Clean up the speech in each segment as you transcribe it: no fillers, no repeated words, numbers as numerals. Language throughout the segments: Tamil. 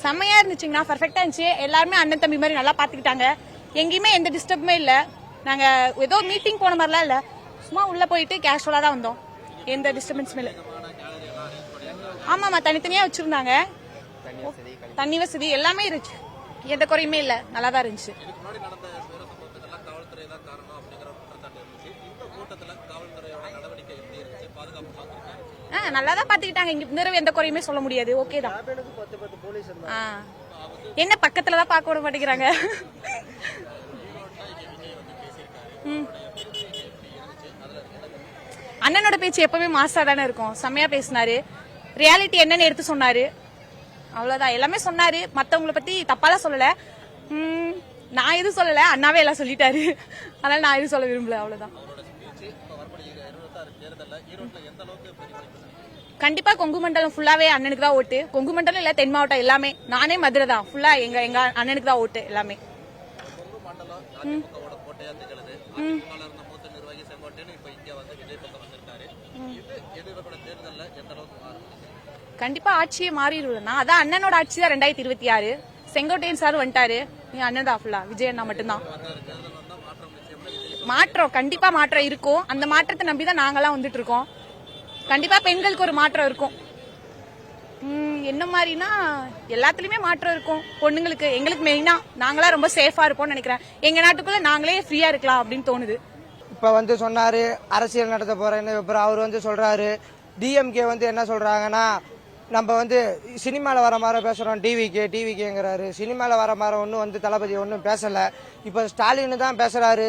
செம்மையா இருந்துச்சுங்கண்ணா, பர்ஃபெக்டா இருந்துச்சு. எல்லாருமே அண்ணன் தம்பி மாதிரி நல்லா பாத்துக்கிட்டாங்க. எங்கேயுமே எந்த டிஸ்டர்புமே இல்ல. நாங்க ஏதோ மீட்டிங் போன மாதிரிலாம் இல்ல, சும்மா உள்ள போயிட்டு கேஷுவலா தான் வந்தோம். எந்த டிஸ்டர்பன்ஸுமே இல்ல. ஆமாமா, தனித்தனியா வச்சிருந்தாங்க. தண்ணி வசதி எல்லாமே இருந்துச்சு, எந்த குறையுமே இல்ல, நல்லா தான் இருந்துச்சு. நல்லா தான் பாத்துக்கிட்டாங்க. இங்க இந்த எந்த குறையுமே சொல்ல முடியாது. ஓகே தான். என்ன பக்கத்துல தான் பார்க்க விட மாட்டேங்கிறாங்க. அண்ணனோட பேச்சு எப்பவுமே மாசா தானே இருக்கும். செம்மையா பேசினாரு, ரியாலிட்டி என்னன்னு எடுத்து சொன்னாரு. அவ்வளவுதான், எல்லாமே சொன்னாரு. மத்தவங்களை பத்தி தப்பாலாம் சொல்லல. நான் எதுவும் சொல்லல, அண்ணாவே எல்லாம் சொல்லிட்டாரு. அதனால நான் எதுவும் சொல்ல விரும்பல. அவ்வளவுதான். கண்டிப்பா கொங்கு மண்டலம் ஃபுல்லாவே அண்ணனுக்கு தான் ஓட்டு. கொங்கு மண்டலம் இல்ல, தென் மாவட்டம் எல்லாமே. நானே மதுரை தான், ஃபுல்லா எங்க அண்ணனுக்கு தான் ஓட்டு எல்லாமே. கண்டிப்பா ஆட்சியே மாறிடும்னா, அதான் அண்ணனோட ஆட்சி தான் 2026. செங்கோட்டையன் சார் வந்துட்டாரு, நீ அண்ணன் தான் ஃபுல்லா, விஜய் அண்ணா மட்டும்தான். மாற்றம் கண்டிப்பா மாற்றம் இருக்கும். அந்த மாற்றத்தை நம்பிதான் நாங்கெல்லாம் வந்துட்டு இருக்கோம். கண்டிப்பா பெண்களுக்கு ஒரு மாற்றம் இருக்கும். என்ன மாதிரினா எல்லாத்துலயுமே மாற்றம் இருக்கும். பொண்ணுங்களுக்கு, எங்களுக்கு மெயினா நாங்களா ரொம்ப சேஃபா இருப்போம்னு நினைக்கிறேன். எங்க நாட்டுக்குள்ள நாங்களே ஃப்ரீயா இருக்கலாம் அப்படின்னு தோணுது. இப்ப சொன்னாரு அரசியல் நடத்த போறேன்னு. அப்புறம் அவர் சொல்றாரு டிஎம்கே என்ன சொல்றாங்கன்னா, நம்ம சினிமாவில் வர மாதிரி பேசுகிறோம், டிவிகேங்கிறாரு. சினிமாவில் வர மாதிரி ஒன்றும் தளபதி ஒன்றும் பேசலை. இப்போ ஸ்டாலின் தான் பேசுகிறாரு.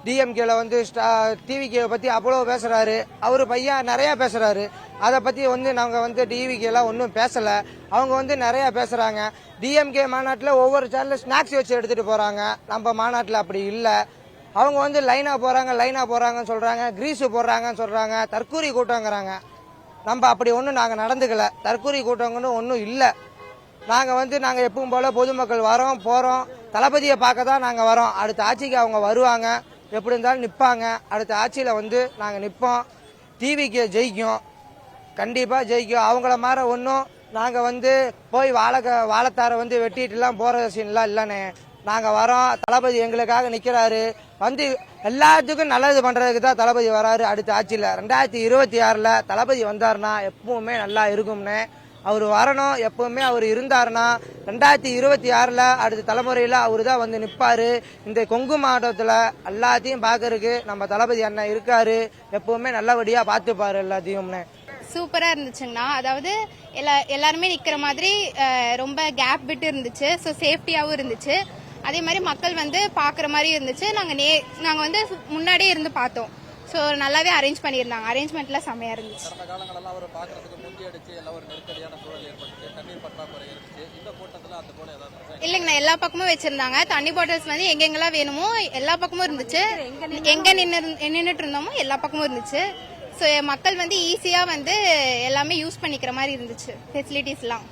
டிஎம்கேல டிவிகேவை பற்றி அவ்வளோ பேசுகிறாரு. அவர் பையன் நிறையா பேசுகிறாரு. அதை பற்றி நாங்கள் டிவிகேலாம் ஒன்றும் பேசலை. அவங்க நிறையா பேசுகிறாங்க. டிஎம்கே மாநாட்டில் ஒவ்வொரு சேனலில் ஸ்நாக்ஸ் வச்சு எடுத்துகிட்டு போகிறாங்க. நம்ம மாநாட்டில் அப்படி இல்லை. அவங்க லைனாக போகிறாங்கன்னு சொல்கிறாங்க, கிரீஸு போடுறாங்கன்னு சொல்கிறாங்க, தற்கூரி கூட்டங்கிறாங்க. நம்ம அப்படி ஒன்றும் நாங்கள் நடந்துக்கல. தற்கூரி கூட்டங்கன்னு ஒன்றும் இல்லை. நாங்கள் எப்பவும் போல பொதுமக்கள் வரோம் போகிறோம். தளபதியை பார்க்க தான் நாங்கள் வரோம். அடுத்த ஆட்சிக்கு அவங்க வருவாங்க, எப்படி இருந்தாலும் நிற்பாங்க. அடுத்த ஆட்சியில் நாங்கள் நிற்போம். டிவிக்கு ஜெயிக்கும், கண்டிப்பாக ஜெயிக்கும். அவங்கள மாதிரி ஒன்றும் நாங்கள் போய் வாழைத்தாரை வெட்டிட்டுலாம் போகிற சீன்லாம் இல்லைண்ணே. நாங்கள் வரோம், தளபதி எங்களுக்காக நிற்கிறாரு. எல்லாத்துக்கும் நல்லது பண்ணுறதுக்கு தான் தளபதி வராரு. அடுத்த ஆட்சியில் 2026 தளபதி வந்தாருன்னா எப்பவுமே நல்லா இருக்கும்னே. அவர் வரணும். எப்பவுமே அவர் இருந்தாருன்னா 2026 அடுத்த தலைமுறையில் அவரு தான் நிற்பாரு. இந்த கொங்கு மாவட்டத்தில் எல்லாத்தையும் பார்க்கறதுக்கு நம்ம தளபதி அண்ணன் இருக்காரு. எப்பவுமே நல்லபடியாக பார்த்துப்பாரு எல்லாத்தையும்னே. சூப்பரா இருந்துச்சுங்கண்ணா. அதாவது எல்லாருமே நிக்கிற மாதிரி ரொம்ப கேப் விட்டு இருந்துச்சு. ஸோ சேஃப்டியாவும் இருந்துச்சு. அதே மாதிரி மக்கள் பாக்குற மாதிரி இருந்துச்சு. நாங்க முன்னாடியே இருந்து பார்த்தோம். ஸோ நல்லாவே அரேஞ்ச் பண்ணியிருந்தாங்க. அரேஞ்ச்மெண்ட்லாம் செம்மையா இருந்துச்சு. இல்லைங்கண்ணா, எல்லா பக்கமும் வச்சிருந்தாங்க. தண்ணி பாட்டில்ஸ் எங்கெங்கெல்லாம் வேணுமோ எல்லா பக்கமும் இருந்துச்சு. எங்க நின்றுட்டு இருந்தோமோ எல்லா பக்கமும் இருந்துச்சு. ஸோ மக்கள் ஈஸியா எல்லாமே யூஸ் பண்ணிக்கிற மாதிரி இருந்துச்சு ஃபெசிலிட்டிஸ்லாம்.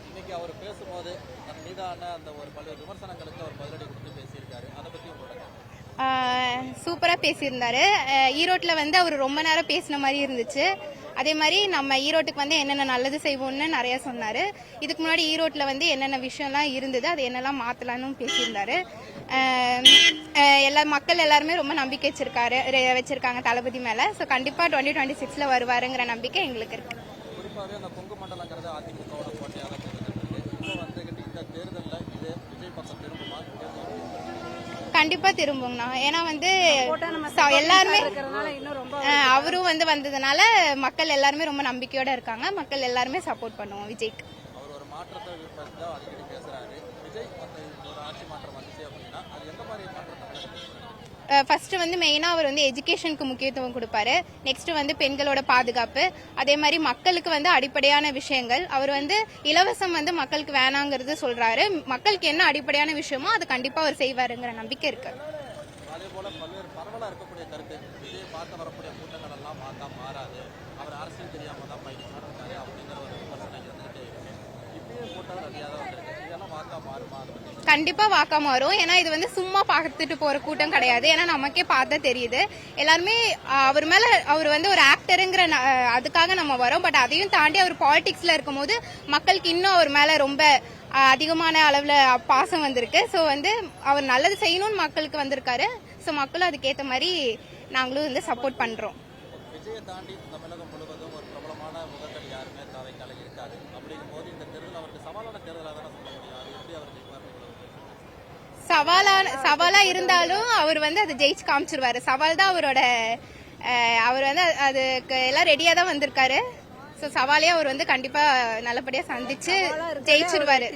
சூப்பரா பேசியிருந்தாரு. ஈரோட்டில் அவர் ரொம்ப நேரம் பேசின மாதிரி இருந்துச்சு. அதே மாதிரி நம்ம ஈரோட்டுக்கு என்னென்ன நல்லது செய்வோம்னு நிறைய சொன்னாரு. இதுக்கு முன்னாடி ஈரோட்டில் என்னென்ன விஷயம்லாம் இருந்தது, அது என்னெல்லாம் மாத்தலாம்னு பேசியிருந்தாரு. மக்கள் எல்லாருமே ரொம்ப நம்பிக்கை வச்சிருக்காங்க தளபதி மேல. ஸோ கண்டிப்பா 2026 வருவாருங்கிற நம்பிக்கை எங்களுக்கு இருக்கு. கண்டிப்பா திரும்புங்கண்ணா. ஏன்னா எல்லாருமே அவரும் வந்ததுனால மக்கள் எல்லாருமே ரொம்ப நம்பிக்கையோட இருக்காங்க. மக்கள் எல்லாருமே சப்போர்ட் பண்ணுவோம் விஜய்க்கு. ஃபர்ஸ்ட் மெயினா அவர் எஜுகேஷனுக்கு முக்கியத்துவம் கொடுப்பாரு. நெக்ஸ்ட் பெண்களோட பாதுகாப்பு, அதே மாதிரி மக்களுக்கு அடிப்படையான விஷயங்கள். அவர் இலவசம் மக்களுக்கு வேணாங்கிறது சொல்றாரு. மக்களுக்கு என்ன அடிப்படையான விஷயமோ அது கண்டிப்பா அவர் செய்வாருங்கிற நம்பிக்கை இருக்கு. கண்டிப்பா வாக்கா மாறும். ஏன்னா இது வந்து சும்மா பார்த்துட்டு போற கூட்டம் கிடையாது. ஏன்னா நமக்கே பார்த்தா தெரியுது. எல்லாருமே அவர் மேல அவர் வந்து ஒரு ஆக்டருங்கிற அதுக்காக நம்ம வரோம். பட் அதையும் தாண்டி அவர் பாலிடிக்ஸ்ல இருக்கும்போது மக்களுக்கு இன்னும் அவர் மேல ரொம்ப அதிகமான அளவுல பாசம் வந்திருக்கு. ஸோ வந்து அவர் நல்லது செய்யணும்னு மக்களுக்கு வந்திருக்காரு. ஸோ மக்களும் அதுக்கேற்ற மாதிரி நாங்களும் வந்து சப்போர்ட் பண்றோம். விஜயை தாண்டி தமிழகம் முழுவதும் ஒரு பிரபலமான முகங்கள் யாருமே தாவைக்கால இருக்காது. அப்படிங்கும் போது இந்த தேர்தல் அவருக்கு சவாலான தேர்தலாக தானே சொல்ல முடியும். அது எப்படி அவருக்கு சவாலா இருந்தாலும் அவர் வந்து அதை ஜெயிச்சு காமிச்சிருவாரு. சவால் தான் அவரோட அவர் வந்து அதுக்கு எல்லாம் ரெடியா தான் வந்திருக்காரு. ஸோ சவாலே அவர் வந்து கண்டிப்பா நல்லபடியா சந்திச்சு ஜெயிச்சிருவாரு.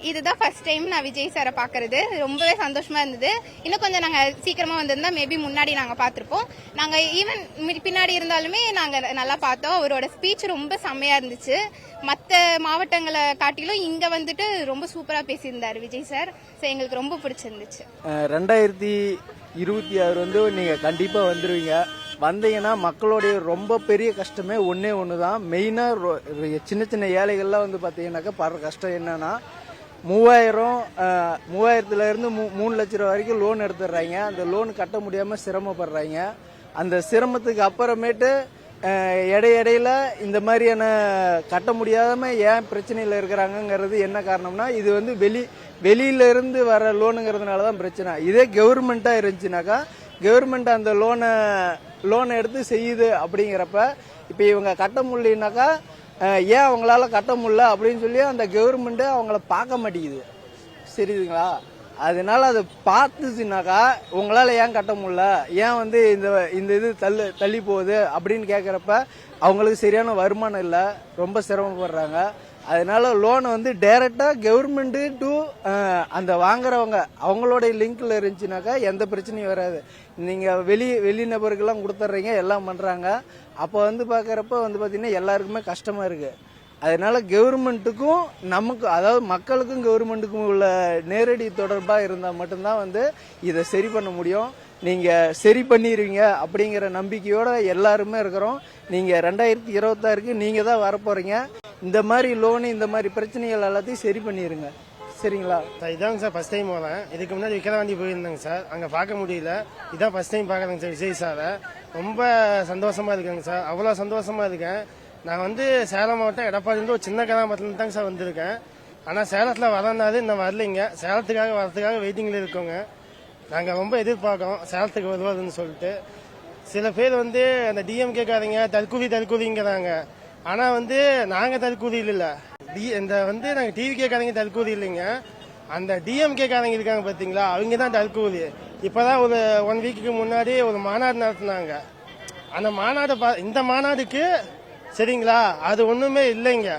இதுதான் ஃபர்ஸ்ட் டைம் நான் விஜய் சாரை பாக்குறது. ரொம்பவே சந்தோஷமா இருந்தது. இன்னும் கொஞ்சம் நாங்க சீக்கிரமா வந்திருந்தா மேபி முன்னாடி நாங்க பாத்திருப்போம். நாங்க ஈவன் பின்னாடி இருந்தாலுமே நாங்க நல்லா பார்த்தோம். அவரோட ஸ்பீச் ரொம்ப செம்மையா இருந்துச்சு. மற்ற மாவட்டங்களை காட்டிலும் இங்க வந்துட்டு ரொம்ப சூப்பரா பேசியிருந்தாரு விஜய் சார். ஸோ எங்களுக்கு ரொம்ப பிடிச்சிருந்துச்சு. 2026 வந்து நீங்க கண்டிப்பா வந்துருவீங்க. வந்தீங்கன்னா மக்களுடைய ரொம்ப பெரிய கஷ்டமே ஒண்ணு தான். மெயினா சின்ன சின்ன ஏழைகள்லாம் வந்து பாத்தீங்கன்னாக்கா படுற கஷ்டம் என்னன்னா 3000 இருந்து 3 லட்சம் ரூபாய் வரைக்கும் லோன் எடுத்துடுறாங்க. அந்த லோன் கட்ட முடியாம சிரமப்படுறாங்க. அந்த சிரமத்துக்கு அப்புறமேட்டு இடையில இந்த மாதிரியான கட்ட முடியாம ஏன் பிரச்சனையில இருக்கிறாங்கிறது என்ன காரணம்னா, இது வந்து வெளியில இருந்து வர லோனுங்கிறதுனாலதான் பிரச்சனை. இதே கவர்மெண்டா இருந்துச்சுனாக்கா கவர்மெண்ட் அந்த லோனை எடுத்து செய்யுது. அப்படிங்கிறப்ப இப்ப இவங்க கட்ட முடியலனாக்கா ஏன் அவங்களால கட்ட முடியல அப்படின்னு சொல்லி அந்த கவர்மெண்ட் அவங்கள பார்க்க மாட்டேங்குது. சரிங்களா? அதனால அதை பார்த்துச்சுனாக்கா உங்களால ஏன் கட்ட முடியல, ஏன் வந்து இந்த இது தள்ளி போகுது அப்படின்னு கேட்கறப்ப அவங்களுக்கு சரியான வருமானம் இல்லை, ரொம்ப சிரமப்படுறாங்க. அதனால லோனை வந்து டைரக்டா கவர்மெண்ட் டு அந்த வாங்குறவங்க அவங்களோட லிங்க்ல இருந்துச்சுனாக்கா எந்த பிரச்சனையும் வராது. நீங்க வெளிநபருக்கெல்லாம் கொடுத்துட்றீங்க, எல்லாம் பண்றாங்க. அப்போ வந்து பாக்குறப்ப வந்து பாத்தீங்கன்னா எல்லாருக்குமே கஷ்டமா இருக்கு. அதனால கவர்மெண்ட்டுக்கும் நமக்கு, அதாவது மக்களுக்கும் கவர்மெண்ட்டுக்கும் உள்ள நேரடி தொடர்பா இருந்தா மட்டும்தான் வந்து இதை சரி பண்ண முடியும். நீங்க சரி பண்ணிடுவீங்க அப்படிங்கிற நம்பிக்கையோட எல்லாருமே இருக்கிறோம். நீங்க 2026க்கு நீங்க தான் வரப்போறீங்க. இந்த மாதிரி லோனு இந்த மாதிரி பிரச்சனைகள் எல்லாத்தையும் சரி பண்ணிருங்க. சரிங்களா? இதாங்க சார் ஃபர்ஸ்ட் டைம் வரேன். இதுக்கு முன்னாடி விக்கிரவாண்டி போயிருந்தேங்க சார், அங்கே பார்க்க முடியல. இதான் ஃபர்ஸ்ட் டைம் பார்க்குறேங்க சார் விஜய் சாரை. ரொம்ப சந்தோஷமா இருக்குங்க சார், அவ்வளோ சந்தோஷமா இருக்கேன். நான் வந்து சேலம் மாவட்டம் எடப்பாடியிலிருந்து ஒரு சின்ன கிராமத்துலேருந்து தாங்க சார் வந்திருக்கேன். ஆனால் சேலத்தில் வரனாது இன்னும் வரலைங்க. சேலத்துக்காக வரதுக்காக வெயிட்டிங்கில் இருக்கோங்க. நாங்கள் ரொம்ப எதிர்பார்க்கோம் சேலத்துக்கு வருவாதுன்னு சொல்லிட்டு. சில பேர் வந்து அந்த டிஎம்கேக்காரங்க தற்கூலிங்கிறாங்க. ஆனால் வந்து நாங்கள் தற்கூலி இல்லை, இந்த வந்து நாங்கள் டிவிகேக்காரங்க தற்கூலி இல்லைங்க. அந்த டிஎம்கேக்காரங்க இருக்காங்க பார்த்தீங்களா, அவங்க தான் தற்கூலி. இப்போதான் ஒரு 1 வீக்குக்கு முன்னாடி ஒரு மாநாடு நடத்தினாங்க. அந்த மாநாடு இந்த மாநாடுக்கு சரிங்களா அது ஒன்றுமே இல்லைங்க.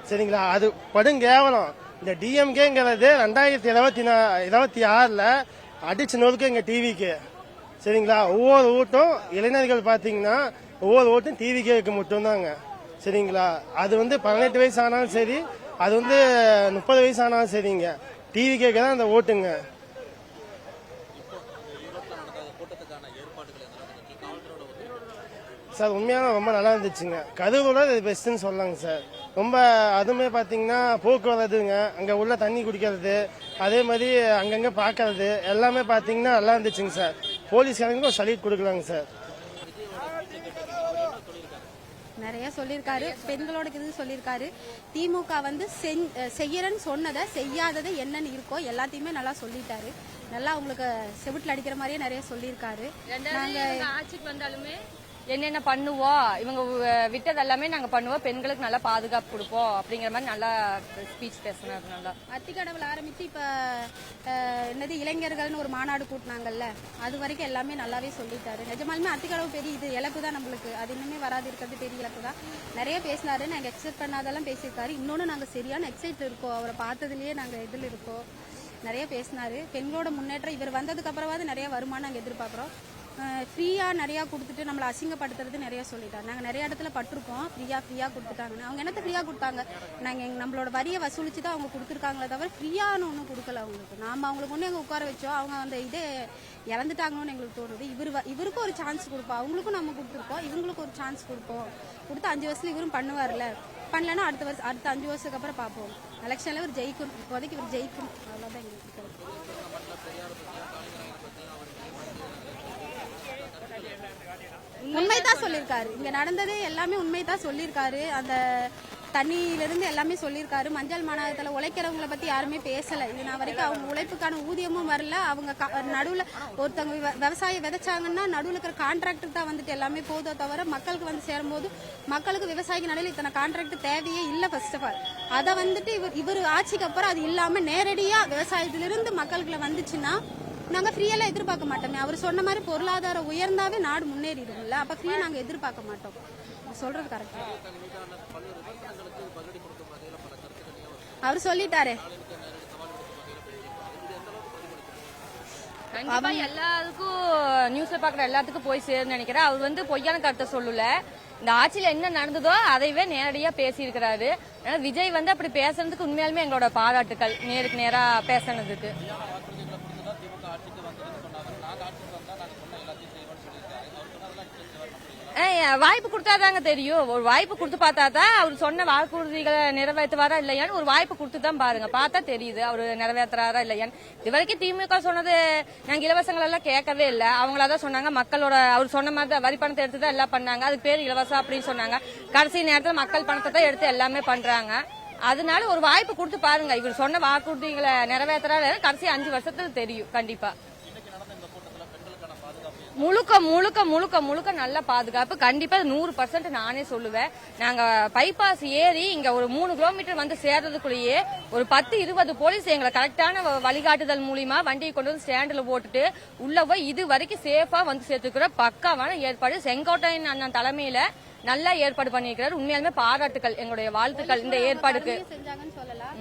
சரிங்களா? அது படுங்கேவலம். இந்த டிஎம்கேங்கிறது 2026ல் அடிச்சு நொறுக்கு எங்க டிவிக்கு. சரிங்களா? ஒவ்வொரு ஓட்டும் இளைஞர்கள் பாத்தீங்கன்னா ஒவ்வொரு ஓட்டும் டிவிக்கு மட்டும்தாங்க. சரிங்களா? அது வந்து 18 வயசு ஆனாலும் சரி, அது வந்து 30 வயசு ஆனாலும் சரிங்க, டிவிக்கு தான் அந்த ஓட்டுங்க. சார் உண்மையான ரொம்ப நல்லா இருந்துச்சுங்க. கரூரோட இது பெஸ்ட்னு சொல்லலாங்க சார். ரொம்ப அதுவுமே பார்த்தீங்கன்னா போக்குவரத்துங்க, அங்கே உள்ள தண்ணி குடிக்கிறது, அதே மாதிரி அங்கங்கே பார்க்கறது எல்லாமே பார்த்தீங்கன்னா நல்லா இருந்துச்சுங்க சார். போலீஸ்காரங்க ஒரு சல்யூட் கொடுக்கலாங்க சார். நிறைய சொல்லியிருக்காரு, பெண்களோட இது சொல்லியிருக்காரு. திமுக வந்து செய்யறன்னு சொன்னதை செய்யாததை என்னன்னு இருக்கோ எல்லாத்தையுமே நல்லா சொல்லிட்டாரு. நல்லா உங்களுக்கு செவிட்டில் அடிக்கிற மாதிரியே நிறைய சொல்லியிருக்காரு. நாங்க ஆட்சிக்கு வந்தாலுமே என்னென்ன பண்ணுவோம், இவங்க விட்டது எல்லாமே நாங்க பண்ணுவோம், பெண்களுக்கு நல்லா பாதுகாப்பு கொடுப்போம் அப்படிங்கிற மாதிரி நல்லா ஸ்பீச் பேசினாரு. நல்லா அத்திக்கடவுல ஆரம்பிச்சு இப்ப என்னது இளைஞர்கள்னு ஒரு மாநாடு கூட்டினாங்கல்ல, அது வரைக்கும் எல்லாமே நல்லாவே சொல்லிட்டாரு. நிஜமாலுமே அத்திக்கடவு பெரிய இது இழப்பு தான் நம்மளுக்கு, அது இன்னுமே வராது இருக்கிறது பெரிய இழப்பு தான். நிறைய பேசினாரு, நாங்க எக்ஸ்பெக்ட் பண்ணாதெல்லாம் பேசியிருக்காரு. இன்னொன்னு நாங்க சரியான எக்ஸைட்ல இருக்கோம், அவரை பார்த்ததுலயே நாங்க இதுல இருக்கோம். நிறைய பேசினாரு. பெண்களோட முன்னேற்றம் இவர் வந்ததுக்கு அப்புறமாவது நிறைய வருமானம் நாங்க எதிர்பார்க்கிறோம். ஃப்ரீயாக நிறையா கொடுத்துட்டு நம்மளை அசிங்கப்படுத்துறது நிறையா சொல்லிட்டாங்க. நாங்கள் நிறைய இடத்துல பட்டிருக்கோம், ஃப்ரீயாக கொடுத்துட்டாங்கன்னு. அவங்க என்னத்தை ஃப்ரீயாக கொடுத்தாங்க? நாங்கள் நம்மளோட வரியை வசூலித்து தான் அவங்க கொடுத்துருக்காங்களே தவிர ஃப்ரீயானு ஒன்றும் கொடுக்கல அவங்களுக்கு. நாம் அவங்களுக்கு ஒன்று எங்கள் உட்கார வச்சோம், அவங்க அந்த இதே இழந்துட்டாங்கன்னு எங்களுக்கு தோணுது. இவருக்கும் ஒரு சான்ஸ் கொடுப்போம், அவங்களுக்கும் நம்ம கொடுத்துருக்கோம், இவங்களுக்கும் ஒரு சான்ஸ் கொடுப்போம். கொடுத்து 5 வருஷத்துல இவரும் பண்ணுவார்ல, பண்ணலன்னா அடுத்த 5 வருஷத்துக்கு அப்புறம் பார்ப்போம். எலெக்ஷனில் இவர் ஜெயிக்கணும், இப்போதைக்கு இவர் ஜெயிக்கணும், அவ்வளோதான் எங்களுக்கு இருக்கிறது. உண்மைதான் சொல்லியிருக்காரு, இங்க நடந்தது எல்லாமே உண்மைதான் சொல்லியிருக்காரு. அந்த தண்ணியிலிருந்து எல்லாமே சொல்லியிருக்காரு. மஞ்சள் மாநகரத்தில் உழைக்கிறவங்களை பத்தி யாருமே பேசல. இது நான் வரைக்கும் அவங்க உழைப்புக்கான ஊதியமும் வரல. அவங்க நடுவில் ஒருத்தவங்க விவசாயம் விதைச்சாங்கன்னா நடுவில் இருக்கிற கான்ட்ராக்டர் தான் வந்துட்டு எல்லாமே போதோ தவிர மக்களுக்கு வந்து சேரும்போது மக்களுக்கு விவசாயிக்கு நடுவில் இத்தனை கான்ட்ராக்ட் தேவையே இல்லை. ஃபர்ஸ்ட் ஆஃப் ஆல் அதை வந்துட்டு இவர் ஆட்சிக்கு அப்புறம் அது இல்லாம நேரடியா விவசாயத்திலிருந்து மக்களுக்குள்ள வந்துச்சுன்னா நாங்கள் ஃப்ரீயெல்லாம் எதிர்பார்க்க மாட்டோமே. அவர் சொன்ன மாதிரி பொருளாதாரம் உயர்ந்தாவே நாடு முன்னேறிடும்ல, அப்போ ஃப்ரீயாக நாங்கள் எதிர்பார்க்க மாட்டோம். சொல்றது கரெக்டா? அவர் சொல்லிட்டாரு. கண்டிப்பா எல்லாருக்கும் நியூஸ்ல பாக்குற எல்லாத்துக்கும் போய் சேருன்னு நினைக்கிறேன். அவர் வந்து பொய்யான கருத்தை சொல்லல. இந்த ஆட்சியில என்ன நடந்ததோ அதைவே நேரடியா பேசி இருக்கிறாரு. விஜய் வந்து அப்படி பேசுறதுக்கு உண்மையாலுமே எங்களோட பாராட்டுக்கள், நேருக்கு நேரா பேசுனதுக்கு. வாய்ப்பு கொடுத்தாதாங்க தெரியும். ஒரு வாய்ப்பு கொடுத்து பார்த்தா தான் அவர் சொன்ன வாக்குறுதிகளை நிறைவேற்றுவாரா இல்லையான்னு ஒரு வாய்ப்பு கொடுத்து தான் பாருங்க, பார்த்தா தெரியுது அவர் நிறைவேற்றுறாரா இல்லையான்னு. இது வரைக்கும் திமுக சொன்னது நாங்க இலவசங்கள் எல்லாம் கேட்கவே இல்லை. அவங்களாதான் சொன்னாங்க, மக்களோட அவர் சொன்ன மாதிரி தான் வரி பணத்தை எடுத்து தான் எல்லாம் பண்ணாங்க, அதுக்கு பேர் இலவசம் அப்படின்னு சொன்னாங்க. கடைசி நேரத்தில் மக்கள் பணத்தை தான் எடுத்து எல்லாமே பண்றாங்க. அதனால ஒரு வாய்ப்பு கொடுத்து பாருங்க, இவர் சொன்ன வாக்குறுதிகளை நிறைவேற்றுறாரு கடைசி 5 வருஷத்துல தெரியும். கண்டிப்பா முழுக்க முழுக்க முழுக்க முழுக்க நல்ல பாதுகாப்பு. கண்டிப்பா 100% நானே சொல்லுவேன். நாங்க பைபாஸ் ஏறி இங்க ஒரு 3 கிலோமீட்டர் வந்து சேர்றதுக்குள்ளேயே ஒரு 10-20 போலீஸ் எங்களை கரெக்டான வழிகாட்டுதல் மூலியமா வண்டியை கொண்டு வந்து ஸ்டாண்டில் போட்டுட்டு உள்ள போய் இது வரைக்கும் சேஃபா வந்து சேர்த்துக்கிற பக்காவான ஏற்பாடு செங்கோட்டையன் அண்ணன் தலைமையில நல்லா ஏற்பாடு பண்ணிருக்கிறார். உண்மையாலுமே பாராட்டுக்கள், எங்களுடைய வாழ்த்துக்கள் இந்த ஏற்பாடுக்கு. செஞ்சாங்கன்னு சொல்லலாம்.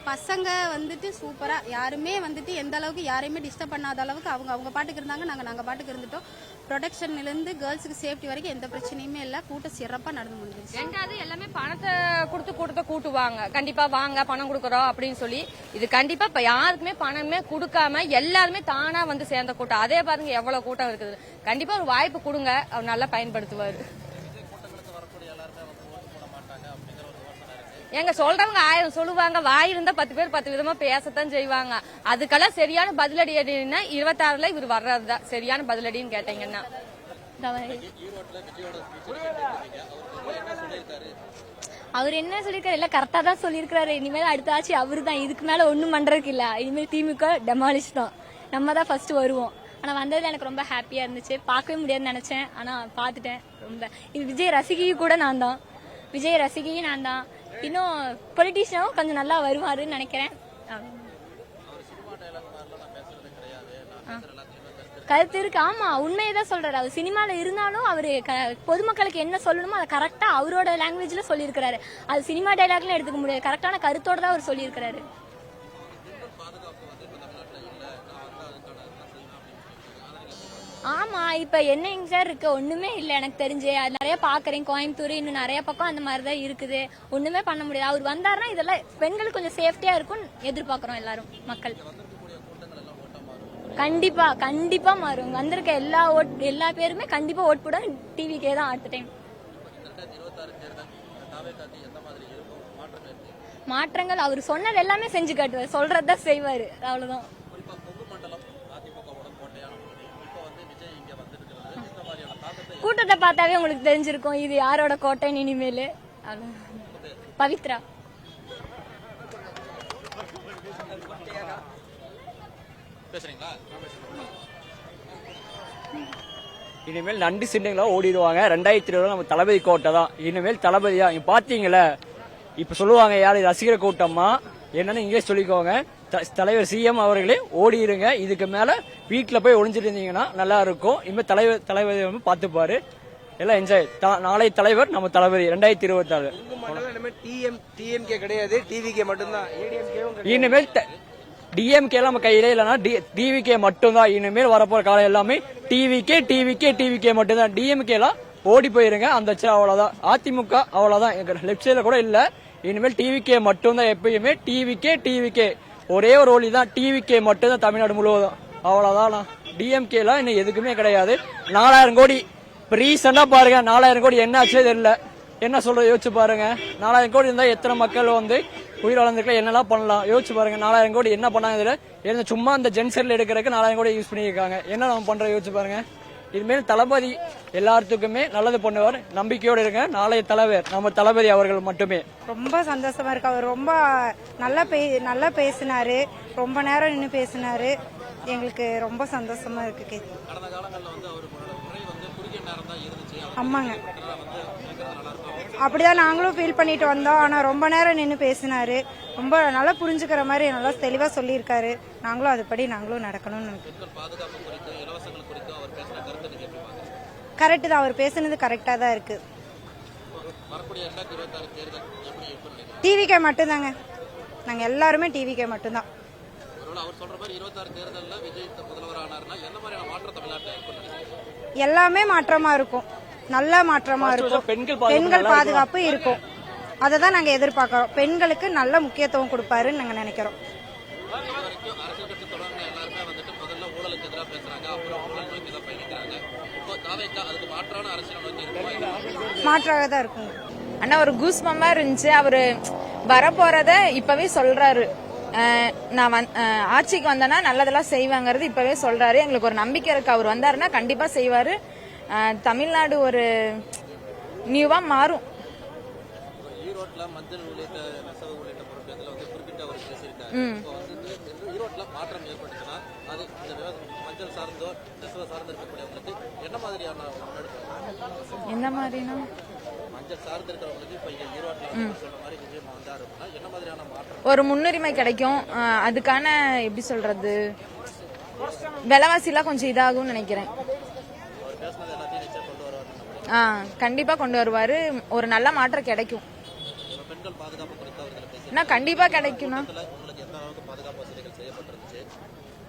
பசங்க வந்துட்டு சூப்பரா, யாருமே வந்துட்டு எந்த அளவுக்கு யாரையுமே டிஸ்டர்ப் பண்ணாத அளவுக்கு அவங்க பாட்டுக்கு இருந்தாங்க, நாங்க பாட்டுக்கு இருந்துட்டோம். ப்ரொடெக்ஷன்ல இருந்து கேர்ள்ஸுக்கு சேஃப்டி வரைக்கும் எந்த பிரச்சனையுமே இல்ல. கூட்டம் சிறப்பா நடந்து முடிஞ்சிருச்சு. ரெண்டாவது எல்லாமே பணத்தை கொடுத்து கூட்டத்தை கூட்டுவாங்க. கண்டிப்பா வாங்க பணம் கொடுக்கறோம் அப்படின்னு சொல்லி. இது கண்டிப்பா இப்ப யாருக்குமே பணமே கொடுக்காம எல்லாருமே தானா வந்து சேர்ந்த கூட்டம். அதே பாருங்க எவ்வளவு கூட்டம் இருக்குது. கண்டிப்பா ஒரு வாய்ப்பு கொடுங்க, அவர் நல்லா பயன்படுத்துவாரு. எங்க சொல்றவங்க 1000 சொல்லுவாங்க, வாய் இருந்தா 10 பேர் 10 விதமா பேசத்தான் செய்வாங்க. அதுக்கெல்லாம் சரியான பதிலடி அப்படின்னா 26ல இவர் வர்றதுதான் சரியான பதிலடின்னு கேட்டீங்கன்னா. அவர் என்ன சொல்லிருக்காரு, எல்லாம் கரெக்டா தான் சொல்லியிருக்காரு. இனிமேல் அடுத்த ஆட்சி அவரு தான், இதுக்கு மேல ஒன்னும் பண்றதுக்கு இல்ல. இனிமேல் திமுக டெமாலிஷ் தான், நம்ம தான் ஃபர்ஸ்ட் வருவோம். ஆனா வந்ததுல எனக்கு ரொம்ப ஹாப்பியா இருந்துச்சு. பார்க்கவே முடியாதுன்னு நினைச்சேன், ஆனா பாத்துட்டேன். ரொம்ப இது விஜய் ரசிகையும் கூட நான் தான், விஜய் ரசிகையும் நான் தான். இன்னும் பொலிட்டீஷியனும் கொஞ்சம் நல்லா வருவாருன்னு நினைக்கிறேன். கருத்து இருக்கு, ஆமா உண்மையதான் சொல்றாரு. அவர் சினிமால இருந்தாலும் அவரு பொதுமக்களுக்கு என்ன சொல்லணுமோ அதை கரெக்டா அவரோட லாங்குவேஜ்ல சொல்லியிருக்கிறாரு. அது சினிமா டைலாக்ல எடுத்துக்க முடியாது, கரெக்டான கருத்தோட தான் அவர் சொல்லியிருக்கிறாரு. ஆமா இப்ப என்ன சார் இருக்கு, ஒண்ணுமே இல்ல எனக்கு தெரிஞ்சு. அது நிறைய பாக்குறேன், கோயம்புத்தூர் இன்னும் நிறைய பக்கம் அந்த மாதிரிதான் இருக்குது. ஒண்ணுமே பண்ண முடியாது. அவர் வந்தாருன்னா இதெல்லாம் பெண்களுக்கு கொஞ்சம் சேஃப்டியா இருக்கும் எதிர்பார்க்கிறோம் எல்லாரும் மக்கள். கண்டிப்பா கண்டிப்பா மாறும். வந்திருக்க எல்லா பேருமே கண்டிப்பா ஓட் போட டிவிக்கே தான் அடுத்த டைம். மாற்றங்கள் அவர் சொன்னது எல்லாமே செஞ்சு காட்டுவார், சொல்றதுதான் செய்வாரு, அவ்வளவுதான். கூட்டத்தை பார்த்தாவே உங்களுக்கு தெரிஞ்சிருக்கும் இது யாரோட கோட்டைன்னு. இனிமேல் பவித்ரா. இனிமேல் நண்டு சின்னங்களா ஓடிடுவாங்க. 2020 நம்ம தளபதி கோட்டை தான். இனிமேல் தளபதியா பாத்தீங்களா இப்ப சொல்லுவாங்க யாரு ரசிகர் கூட்டமா என்னன்னு இங்கே சொல்லிக்கோங்க. தலைவர் சிஎம் அவர்களே ஓடிடுங்க. இதுக்கு மேல வீட்டுல போய் ஒளிஞ்சிட்டு இருந்தீங்கன்னா நல்லா இருக்கும். இனிமேல் தலைவர் பாத்துப்பாரு. எல்லாம் என்ஜாய். நாளை தலைவர் நம்ம தளபதி 2024. டிஎம்கே கிடையாது, டிவிகே மட்டும்தான். இனிமேல் டிஎம்கே நம்ம கையிலே இல்லைன்னா டிவிகே மட்டும்தான். இனிமேல் வரப்போற காலம் எல்லாமே டிவிகே மட்டும்தான். டிஎம்கே எல்லாம் ஓடி போயிருங்க, அந்த அவ்வளவுதான். அதிமுக அவ்வளவுதான், எங்க லெப்ட் சைட்ல கூட இல்ல. இனிமேல் டிவிகே மட்டும்தான், எப்பயுமே டிவிகே ஒரே ஒரு ஒளி தான், டிவிகே மட்டும்தான் தமிழ்நாடு முழுவதும். அவ்வளவுதான். டிஎம்கே எல்லாம் இன்னும் எதுக்குமே கிடையாது. 4000 கோடி இப்ப ரீசெண்டா பாருங்க, 4000 கோடி என்ன ஆச்சே தெரியல. என்ன சொல்ற யோசிச்சு பாருங்க. 4000 கோடி இருந்தா எத்தனை மக்கள் வந்து உயிர் வளர்ந்துக்கலாம், என்னெல்லாம் பண்ணலாம் யோசிச்சு பாருங்க. 4000 கோடி என்ன பண்ணாங்க இதுல? சும்மா அந்த ஜென்செட்ல எடுக்கிறதுக்கு 4000 கோடி யூஸ் பண்ணியிருக்காங்க. என்ன நம்ம பண்றோம் யோசிச்சு பாருங்க. இதுமாரி தளபதி எல்லாத்துக்குமே நல்லது பண்ணுவார், நம்பிக்கையோடு இருங்க. நாளைய தலைவர் நம்ம தளபதி அவர்கள் மட்டுமே. ரொம்ப சந்தோஷமா இருக்கு. அவர் ரொம்ப நல்லா பேசினாரு, ரொம்ப நேரம் நின்று பேசினாரு. எங்களுக்கு ரொம்ப சந்தோஷமா இருக்கு. கடந்த காலங்களில் வந்து அவரோட உரை வந்து குறுகிய நேரம் தான் இருந்துச்சு. ஆமாங்க, அப்படிதான் நாங்களும் ஃபீல் பண்ணிட்டு வந்தோம். ஆனா ரொம்ப நேரம் நின்று பேசினாரு, ரொம்ப நல்லா புரிஞ்சுக்கிற மாதிரி நல்லா தெளிவா சொல்லியிருக்காரு. நாங்களும் அதுபடி நாங்களும் நடக்கணும்னு நினைக்கிறோம். பாதுகாப்பு குறித்து, இலவசங்கள் குறித்து அவர் பேசின கருத்து நீங்க எப்படி பாக்குறீங்க? கரெக்ட் தான், அவர் பேசுனது கரெக்டா தான் இருக்கு. வரக்கூடிய 2026 தேர்தல் எப்படி இருக்கும்? டிவிகே மட்டும்தாங்க, நாங்க எல்லாருமே டிவிகே மட்டும்தான். ஒருவேளை அவர் சொல்ற மாதிரி 26 தேர்தலில் விஜய் முதல்வர் ஆனார்னா என்ன மாதிரியான மாற்றம் தமிழ்நாட்டில் இருக்கும்னு நினைக்கிறீங்க? எல்லாமே மாற்றமா இருக்கும், நல்ல மாற்றமா இருக்கும். பெண்கள் பாதுகாப்பு இருக்கும், அதை தான் நாங்க எதிர்பார்க்கிறோம். பெண்களுக்கு நல்ல முக்கியத்துவம் கொடுப்பாருன்னு நாங்க நினைக்கிறோம். வரைக்கும் அரசியல் கட்சி தொடர்ந்து எல்லாருமே வந்துட்டு முதல்ல ஊழலுக்கு எதிராக பேசுறாங்க, அப்புறம் ஊழல் நோக்கி தான் பயணிக்கிறாங்க. இப்போ தாவேக்கா அதுக்கு மாற்றான அரசியல் நோக்கி இருக்குமா? மாற்றாக தான் இருக்கும். ஆனா ஒரு கூஸ்மமா இருந்துச்சு. அவரு வரப்போறத இப்பவே சொல்றாரு. நான் ஆட்சிக்கு வந்தேன்னா நல்லதெல்லாம் செய்வாங்கிறது இப்பவே சொல்றாரு. எங்களுக்கு ஒரு நம்பிக்கை இருக்கு, அவர் வந்தாருன்னா கண்டிப்பா செய்வாரு. தமிழ்நாடு ஒரு நியூவா மாறும். ஈரோட்டில் மஞ்சள் உள்ளிட்ட நெசவு உள்ளிட்ட பொருட்கள் வந்து குறிப்பிட்ட அவர் பேசியிருக்காரு. இப்போ வந்து ஈரோட்டில் மாற்றம் ஏற்பட்டுச்சுன்னா அது இந்த மஞ்சள் சார்ந்தோ நெசவு சார்ந்து இருக்கக்கூடியவங்களுக்கு என்ன மாதிரியான முன்னெடுப்பு? எந்த மாதிரினா மஞ்சள் சார்ந்து இருக்கிறவங்களுக்கு இப்போ இங்கே ஈரோட்டில் சொல்ற மாதிரி விஜயம் வந்தாரு அப்படின்னா என்ன மாதிரியான மாற்றம்? ஒரு முன்னுரிமை கிடைக்கும். அதுக்கான எப்படி சொல்றது, விலைவாசிலாம் கொஞ்சம் இதாகும் நினைக்கிறேன். கண்டிப்பா கொண்டு வருவாரு. ஒரு நல்ல மாற்றம் கிடைக்கும். பெண்கள் பாதுகாப்பு குறித்து அவர்கள் கண்டிப்பா கிடைக்கும்னா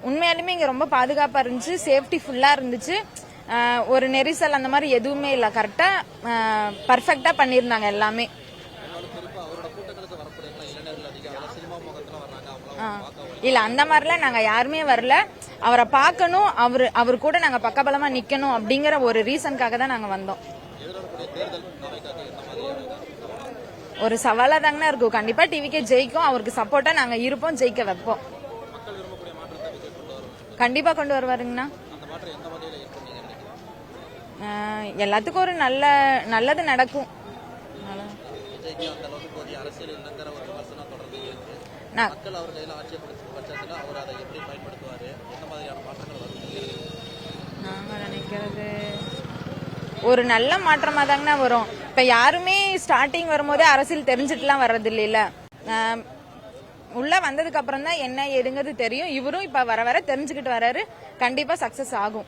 உண்மையாலுமே இங்க ரொம்ப பாதுகாப்பா இருந்துச்சு, சேஃப்டி ஃபுல்லா இருந்துச்சு. ஒரு நெரிசல் அந்த மாதிரி எதுவுமே இல்ல, கரெக்டா பர்ஃபெக்டா பண்ணிருந்தாங்க எல்லாமே. இல்ல அந்த மாதிரிலாம் நாங்க யாருமே வரல. அவரை பார்க்கணும், அவரு கூட நாங்க பக்கபலமா நிக்கணும் அப்படிங்கிற ஒரு ரீசனுக்காக தான் நாங்க வந்தோம். ஒரு சவாலா தாங்கண்ணா இருக்கும். கண்டிப்பா டிவிக்கே ஜெயிக்கும், அவருக்கு சப்போர்ட்டா நாங்க இருப்போம், ஜெயிக்க வைப்போம். கண்டிப்பா கொண்டு வருவாருங்கண்ணா. எல்லாத்துக்கும் ஒரு நல்லது நடக்கும். நாங்க நினைக்கிறது ஒரு நல்ல மாற்றமா தாங்கண்ணா வரும். இப்ப யாருமே ஸ்டார்டிங் வரும்போதே அரசியல் தெரிஞ்சுட்டுலாம் வர்றது இல்லையில, உள்ள வந்ததுக்கு அப்புறம் தான் என்ன ஏதுங்கிறது தெரியும். இவரும் இப்ப வர தெரிஞ்சுக்கிட்டு வர்றாரு. கண்டிப்பா சக்சஸ் ஆகும்.